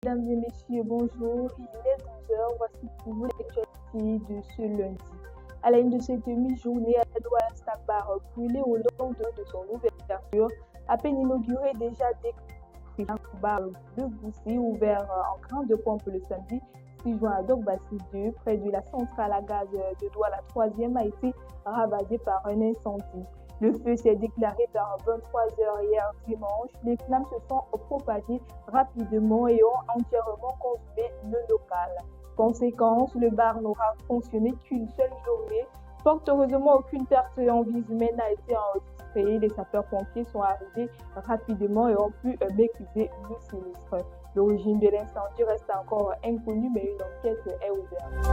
Mesdames et messieurs, bonjour. Il est 12 heures. Voici pour vous l'actualité de ce lundi. À la une de cette demi-journée, Douala Stagbar, brûlé au lendemain de son ouverture, à peine inauguré déjà décrit de Boussy, ouvert en grande pompe le samedi 6 juin à Dogbassi 2, près de la centrale à gaz de Douala 3e, a été ravagé par un incendie. Le feu s'est déclaré vers 23 heures hier dimanche. Les flammes se sont propagées rapidement et ont entièrement consumé le local. Conséquence, le bar n'aura fonctionné qu'une seule journée. Fort heureusement, aucune perte en vie humaine n'a été enregistrée. Les sapeurs-pompiers sont arrivés rapidement et ont pu maîtriser le sinistre. L'origine de l'incendie reste encore inconnue, mais une enquête est ouverte.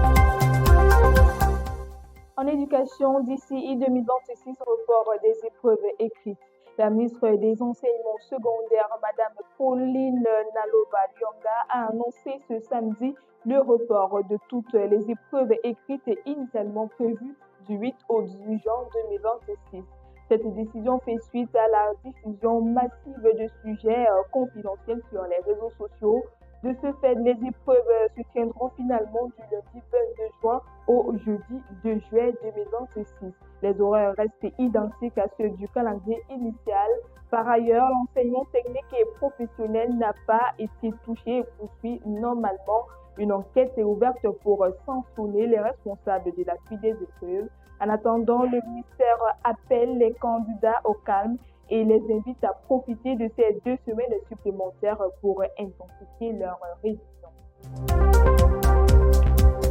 En éducation, d'ici 2026, report des épreuves écrites. La ministre des Enseignements secondaires, Mme Pauline Naloba-Lyonga, a annoncé ce samedi le report de toutes les épreuves écrites initialement prévues du 8 au 18 juin 2026. Cette décision fait suite à la diffusion massive de sujets confidentiels sur les réseaux sociaux. De ce fait, les épreuves se tiendront finalement du lundi 22 juin au jeudi 2 juillet 2026. Les horaires restent identiques à ceux du calendrier initial. Par ailleurs, l'enseignement technique et professionnel n'a pas été touché et poursuit normalement. Une enquête est ouverte pour sanctionner les responsables de la suite des épreuves. En attendant, le ministère appelle les candidats au calme et les invite à profiter de ces 2 semaines supplémentaires pour intensifier leur révision.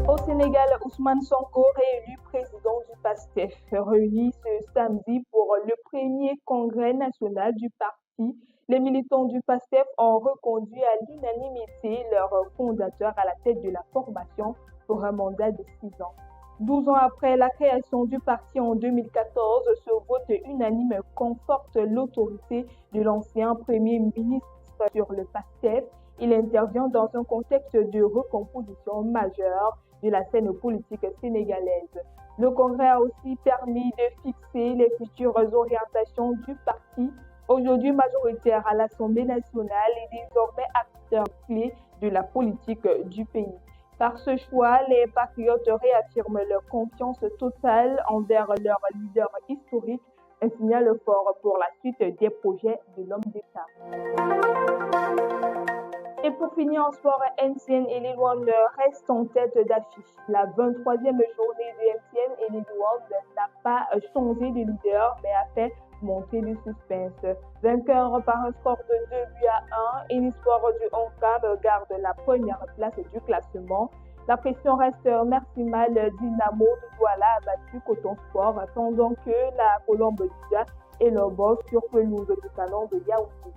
Au Sénégal, Ousmane Sonko, réélu président du PASTEF, réuni ce samedi pour le premier congrès national du parti. Les militants du PASTEF ont reconduit à l'unanimité leur fondateur à la tête de la formation pour un mandat de 6 ans. 12 ans après la création du parti en 2014, ce vote unanime conforte l'autorité de l'ancien Premier ministre sur le PASTEF. Il intervient dans un contexte de recomposition majeure de la scène politique sénégalaise. Le congrès a aussi permis de fixer les futures orientations du parti, aujourd'hui majoritaire à l'Assemblée nationale et désormais acteur clé de la politique du pays. Par ce choix, les patriotes réaffirment leur confiance totale envers leur leader historique, un signal fort pour la suite des projets de l'homme d'État. Et pour finir en sport, MTN et Lille One restent en tête d'affiche. La 23e journée de MTN et Lille One n'a pas changé de leader, mais a fait monter le suspense. Vainqueur par un score de 2-1, Enisport du Oncam garde la première place du classement. La pression reste maximale. Dynamo de Douala a battu Coton Sport, attendant que la Colombe d'Ija et l'Obos sur pelouse du Canon de Yaoundé.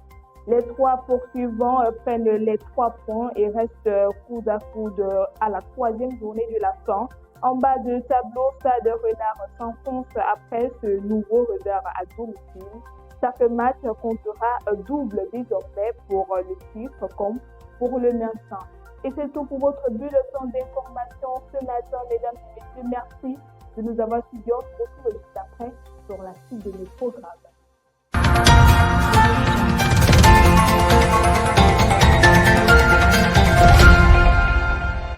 Les 3 poursuivants prennent les 3 points et restent coude à coude à la 3e journée de la fin. En bas de tableau, Stade Renard s'enfonce après ce nouveau revers à domicile. Chaque match comptera double désormais pour le titre comme pour le maintien. Et c'est tout pour votre bulletin d'information ce matin, mesdames et messieurs. Merci de nous avoir suivis. On se retrouve juste après sur la suite de nos programmes.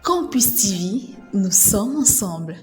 Campus TV, nous sommes ensemble.